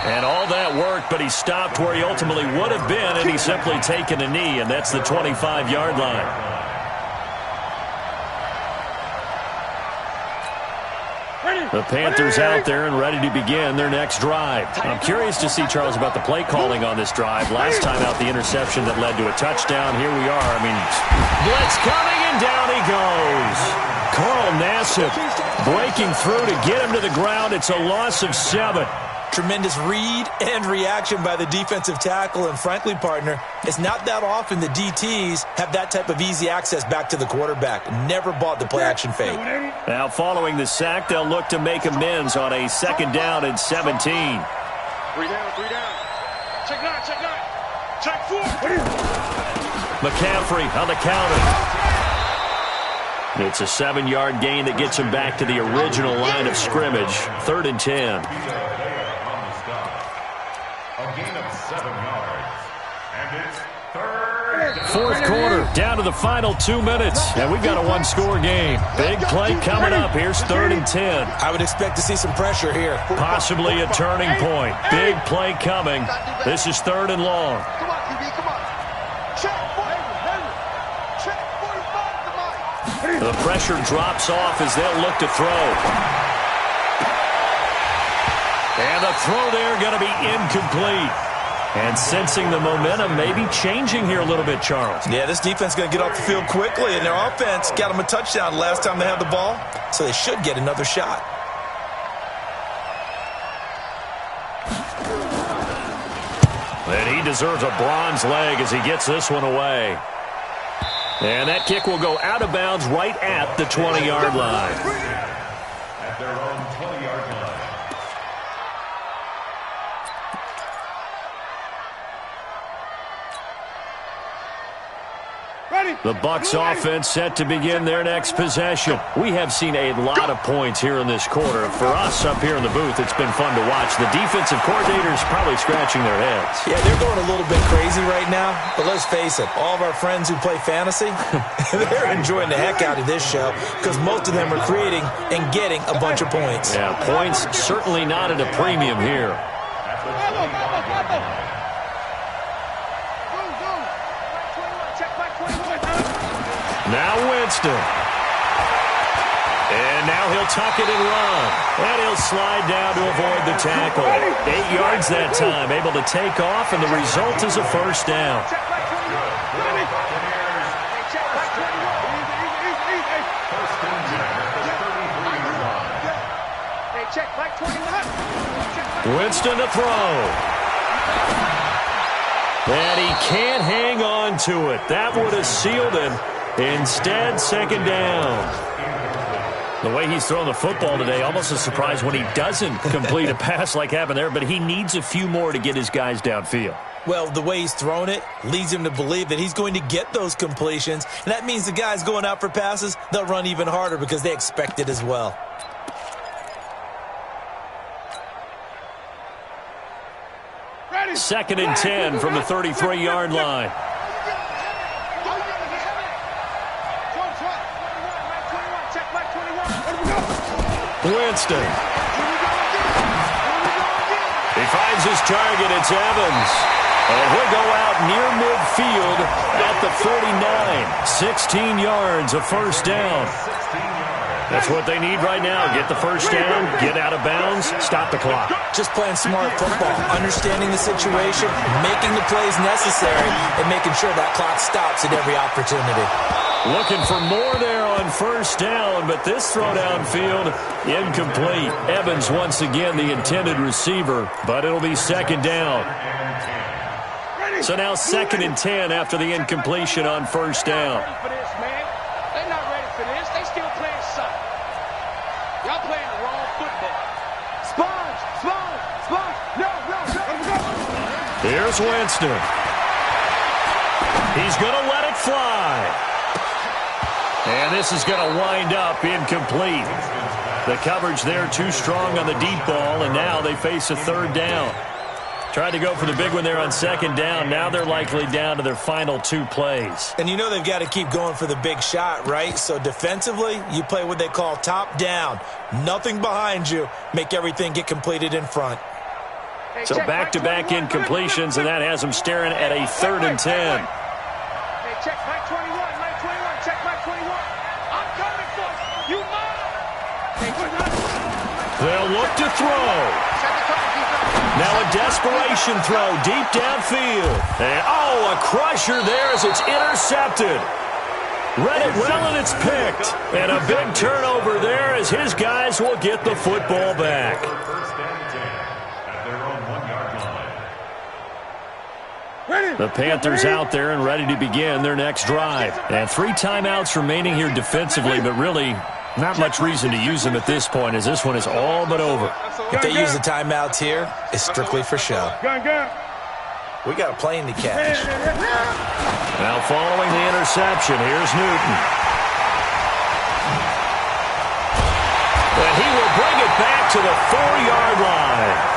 And all that worked, but he stopped where he ultimately would have been, and he's simply taken a knee, and that's the 25-yard line. The Panthers out there and ready to begin their next drive. I'm curious to see, Charles, about the play calling on this drive. Last time out, the interception that led to a touchdown. Here we are. I mean, blitz coming, and down he goes. Carl Nassib breaking through to get him to the ground. It's a loss of 7. tremendous read and reaction by the defensive tackle. And frankly, partner, it's not that often the DTs have that type of easy access back to the quarterback. Never bought the play-action fake. Now, following the sack, they'll look to make amends on a 2nd down and 17. 3 down, 3 down. Check 9, check 9. Check 4. McCaffrey on the counter. It's a 7-yard gain that gets him back to the original line of scrimmage. 3rd and 10. A gain of 7 yards. And it's 3rd down. 4th quarter, down to the final 2 minutes, and we've got a 1-score game. Big play coming up. Here's 3rd and 10. I would expect to see some pressure here. Possibly a turning point. Big play coming. This is 3rd and long. Come on, QB, come on. Check 45. Check 45, come on. The pressure drops off as they'll look to throw. And the throw there going to be incomplete. And sensing the momentum maybe changing here a little bit, Charles. Yeah, this defense is going to get off the field quickly, and their offense got them a touchdown last time they had the ball, so they should get another shot. And he deserves a bronze leg as he gets this one away. And that kick will go out of bounds right at the 20-yard line. At their own 20-yard line. The Bucs offense set to begin their next possession. We have seen a lot of points here in this quarter. For us up here in the booth, it's been fun to watch. The defensive coordinators probably scratching their heads. Yeah, they're going a little bit crazy right now, but let's face it, all of our friends who play fantasy, they're enjoying the heck out of this show because most of them are creating and getting a bunch of points. Yeah, points certainly not at a premium here. Now Winston. And now he'll tuck it and run. And he'll slide down to avoid the tackle. 8 yards that time, able to take off, and the result is a 1st down. Winston to throw. And he can't hang on to it. That would have sealed him. Instead, 2nd down. The way he's throwing the football today, almost a surprise when he doesn't complete a pass like happened there, but he needs a few more to get his guys downfield. Well, the way he's thrown it leads him to believe that he's going to get those completions, and that means the guys going out for passes, they'll run even harder because they expect it as well. Ready. 2nd and 10 from the 33-yard line. Winston. He finds his target. It's Evans. And he'll go out near midfield at the 49. 16 yards, a 1st down. That's what they need right now. Get the 1st down, get out of bounds, stop the clock. Just playing smart football, understanding the situation, making the plays necessary, and making sure that clock stops at every opportunity. Looking for more there on 1st down, but this throw downfield, incomplete. Evans once again the intended receiver, but it'll be 2nd down. So now 2nd and 10 after the incompletion on 1st down. They're not ready for this. They still playing soft. Y'all playing the wrong football. Sponge. No. Here's Winston. He's going to let it fly. And this is going to wind up incomplete. The coverage there too strong on the deep ball, and now they face a 3rd down. Tried to go for the big one there on 2nd down. Now they're likely down to their final 2 plays. And you know they've got to keep going for the big shot, right? So defensively, you play what they call top down. Nothing behind you. Make everything get completed in front. So back-to-back incompletions, and that has them staring at a 3rd and 10. Hey, check back 21. Check back 21. I'm coming for you. They'll look to throw. Now a desperation throw deep downfield. And, a crusher there as it's intercepted. Read it well, and it's picked. And a big turnover there as his guys will get the football back. 1st and 10 at their The Panthers out there and ready to begin their next drive. And 3 timeouts remaining here defensively, but really not much reason to use them at this point as this one is all but over. If they use the timeouts here, it's strictly for show. We got a plane to catch. Now following the interception, here's Newton. And he will bring it back to the 4-yard line.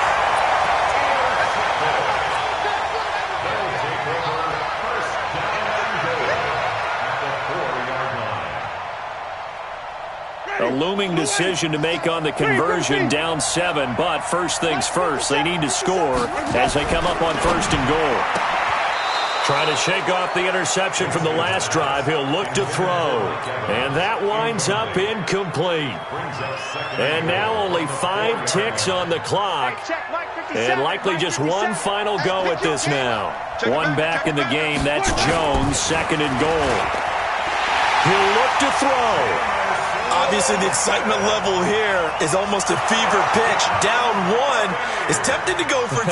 A looming decision to make on the conversion, down 7, but first things first, they need to score as they come up on 1st and goal. Trying to shake off the interception from the last drive, he'll look to throw. And that winds up incomplete. And now only 5 ticks on the clock, and likely just one final go at this now. One back in the game, that's Jones, 2nd and goal. He'll look to throw. Obviously, the excitement level here is almost a fever pitch. Down 1, is tempted to go for 2.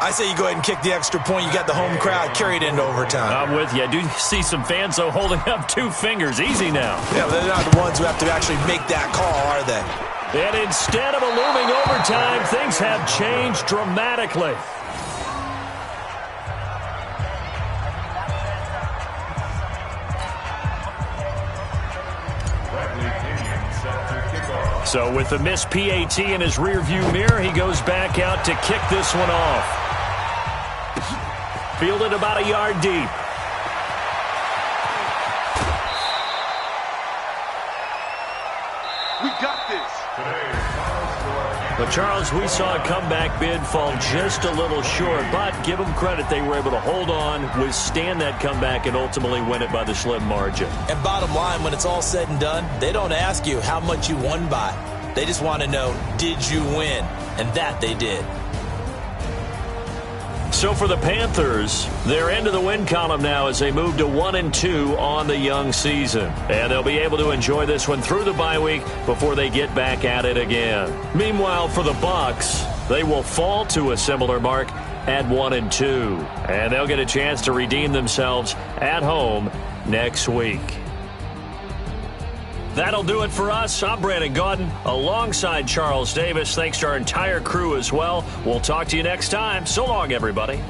I say you go ahead and kick the extra point. You got the home crowd, carry it into overtime. I'm with you. I do see some fans, though, holding up 2 fingers. Easy now. Yeah, but they're not the ones who have to actually make that call, are they? And instead of a looming overtime, things have changed dramatically. So with the missed PAT in his rearview mirror, he goes back out to kick this one off. Fielded about a yard deep. We got this. But, Charles, we saw a comeback bid fall just a little short, but give them credit, they were able to hold on, withstand that comeback, and ultimately win it by the slim margin. And bottom line, when it's all said and done, they don't ask you how much you won by. They just want to know, did you win? And that they did. So for the Panthers, they're into the win column now as they move to 1-2 on the young season. And they'll be able to enjoy this one through the bye week before they get back at it again. Meanwhile, for the Bucs, they will fall to a similar mark at 1-2. And they'll get a chance to redeem themselves at home next week. That'll do it for us. I'm Brandon Gaudin alongside Charles Davis. Thanks to our entire crew as well. We'll talk to you next time. So long, everybody.